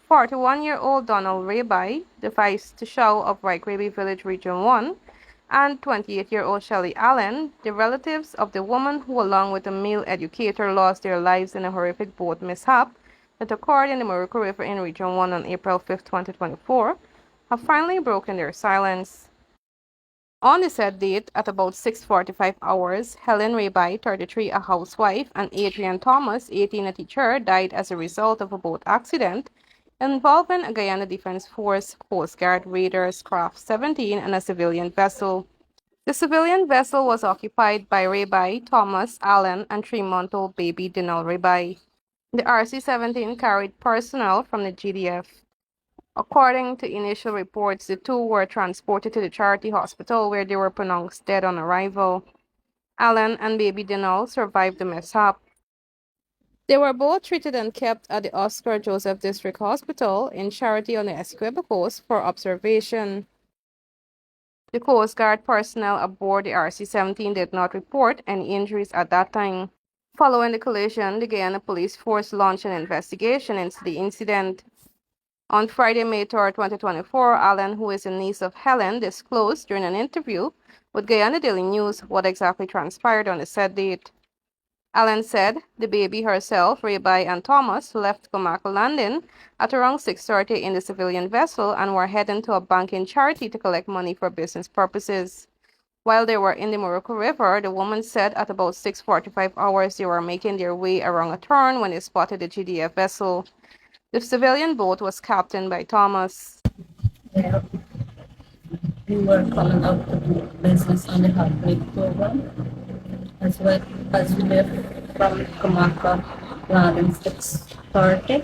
41-year-old Donald Raby, the vice to show of White Raby Village Region 1, and 28-year-old Shelley Allen, the relatives of the woman who, along with a male educator, lost their lives in a horrific boat mishap that occurred in the Moruca River in Region 1 on April 5, 2024, have finally broken their silence. On the said date, at about 6:45 hours, Helen Raby, 33, a housewife, and Adrian Thomas, 18, a teacher, died as a result of a boat accident involving a Guyana Defense Force Coast Guard Raiders Craft 17 and a civilian vessel. The civilian vessel was occupied by Raby, Thomas, Allen, and 3-month-old baby Dinal Raby. The RC-17 carried personnel from the GDF. According to initial reports, the two were transported to the charity hospital where they were pronounced dead on arrival. Allen and baby Dinal survived the mishap. They were both treated and kept at the Oscar Joseph District Hospital in Charity on the Essequibo Coast for observation. The Coast Guard personnel aboard the RC-17 did not report any injuries at that time. Following the collision, the Guyana Police Force launched an investigation into the incident. On Friday, May 3, 2024, Allen, who is a niece of Helen, disclosed during an interview with Guyana Daily News what exactly transpired on the said date. Allen said the baby herself, Raby, and Thomas left Comaco Landing at around 6:30 in the civilian vessel and were heading to a bank in Charity to collect money for business purposes. While they were in the Moruca River, the woman said at about 6:45 hours they were making their way around a turn when they spotted the GDF vessel. The civilian boat was captained by Thomas. Yeah, we were coming out to do business on the heartbreak program as well as we left from Kamaka landing 6:30.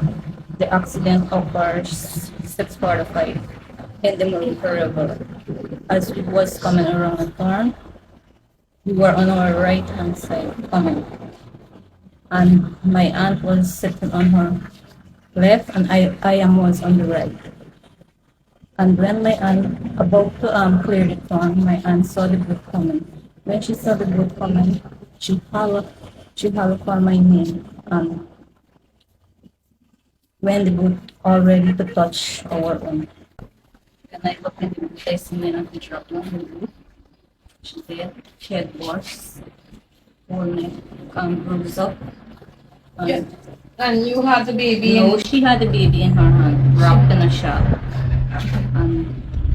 The accident occurs 6:45 in the Moruca River. As we was coming around a turn, we were on our right hand side coming, and my aunt was sitting on her left and I am was on the right. And when my aunt about to clear the turn, my aunt saw the boat coming. When she saw the boat coming, she hollered for my name. And when the boat all ready to touch our own, when I looked in the boat, I see my aunt drop on the boat. She said she had burst, whole neck bruised up. Yeah. And you had the baby? No, she had the baby in her hand, wrapped in a shawl. And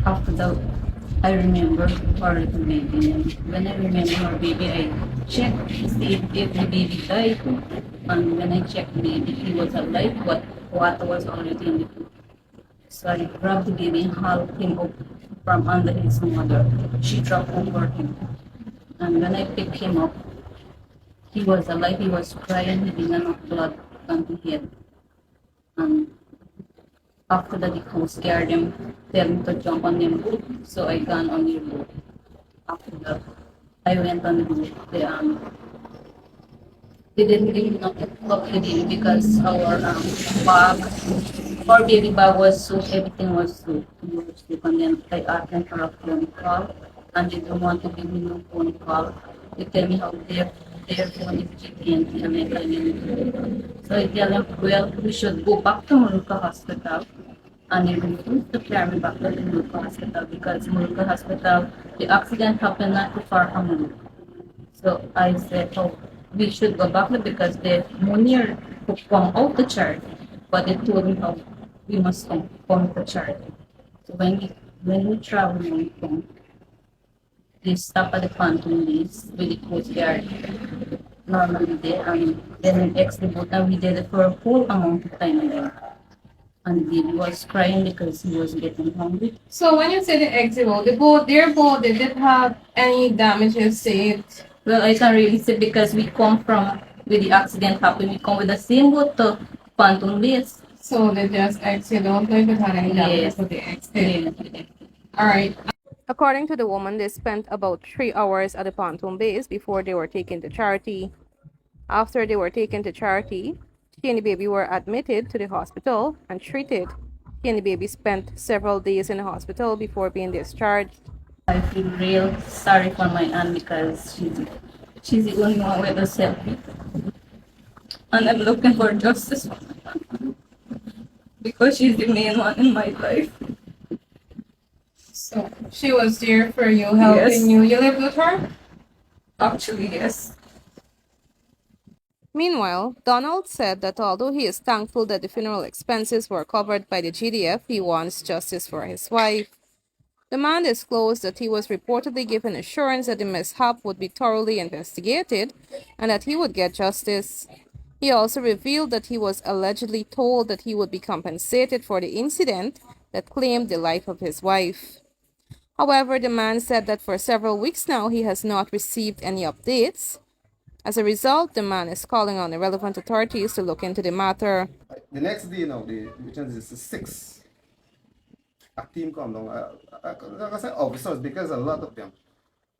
after that, I remember her little baby. And when I remember her baby, I checked to see if the baby died. And when I checked the baby, he was alive, but water was already in the pool. So I grabbed the baby and hauled him up from under his mother. She dropped over him. And when I picked him up, he was alive, he was crying, he didn't have blood on his head. And after that, the coast guard them tell me to jump on them boat, so I gone on the boat. After that, I went on the boat. They didn't really knock the baby because bag, our baby bag was soaked, everything was soaked. And then I asked them for a phone call, and they don't want to give me no phone call. They tell me how their phone is GPNT, and I tell them. So I tell them, well, we should go back to Moruca Hospital. And they refused to carry me back to the Moruca Hospital because Moruca Hospital, the accident happened not too far from Moruca. So I said, oh, we should go back there because the money could come out the chart, but they told me how we must come to chart. So when we travel Hong Kong, they stop at the pontoon base with the coast guard normally there, and then we exit the boat, and we did it for a whole amount of time again. And the baby was crying because he was getting hungry. So when you say the exit boat, their boat, they didn't have any damages saved? Well, I can't really say because we come from where the accident happened. We come with the same boat to pontoon base. So they just exit. Don't know if it had any damages, Yes. but they exit. Yeah. All right. According to the woman, they spent about 3 hours at the pontoon base before they were taken to charity. After they were taken to charity, she and the baby were admitted to the hospital and treated. She and the baby spent several days in the hospital before being discharged. I feel real sorry for my aunt because she's the only one with us help me. And I'm looking for justice. because she's the main one in my life. So she was there for you, Yes. helping you. You lived with her? Actually, yes. Meanwhile, Donald said that although he is thankful that the funeral expenses were covered by the GDF, he wants justice for his wife. The man disclosed that he was reportedly given assurance that the mishap would be thoroughly investigated and that he would get justice. He also revealed that he was allegedly told that he would be compensated for the incident that claimed the life of his wife. However, the man said that for several weeks now he has not received any updates. As a result, the man is calling on the relevant authorities to look into the matter. The next day now, which is the 6th, a team come down. Like I said, officers, because a lot of them,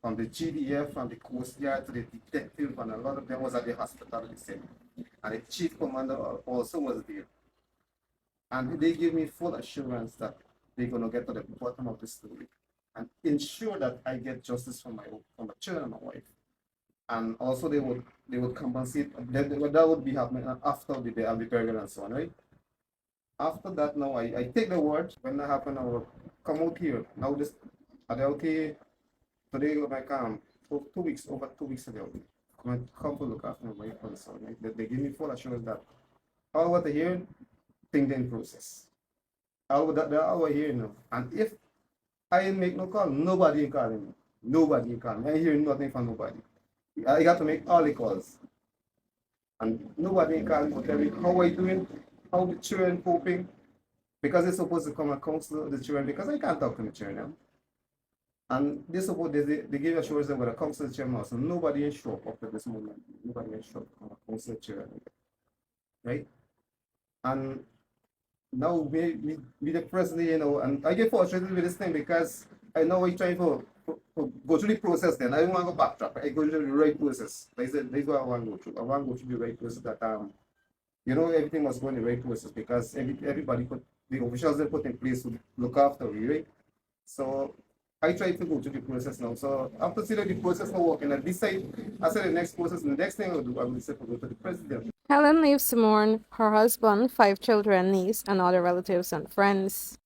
from the GDF, from the Coast Guard to the detective, and a lot of them was at the hospital the same. And the chief commander also was there. And they gave me full assurance that they're going to get to the bottom of the story and ensure that I get justice for my children and my wife. And also they would compensate. That would be happening after the burial and so on, right? After that, now I take the word. When that happen, I will come out here. Now this, are they okay? Today, like 2 weeks, over 2 weeks ago, come to look after my wife and son. Right? They give me full assurance that all what I hear, thing in process. All that they are here now. And if I make no call, nobody calling me. Nobody calling me. I hear nothing from nobody. I got to make all the calls. And nobody calling me. Tell me how I doing, how the children coping. Because they're supposed to come and counsel the children because I can't talk to the children now. And they suppose they give assurance that when it comes to the children also, nobody is sure up to this moment. Nobody is sure when it comes to the children. Right? And now we the president, and I get frustrated with this thing because I know I try to go through the process then. I don't want to go backtrack. I go through the right process. Like I said, that's what I want to go through. I want to go through the right process that everything was going the right process because everybody put the officials they put in place to look after you, right? So I try to go through the process now. So after seeing the process not working, I decide I said the next process, the next thing I'll do, I will decide to go to the president. Helen leaves to mourn her husband, 5 children, niece, and other relatives and friends.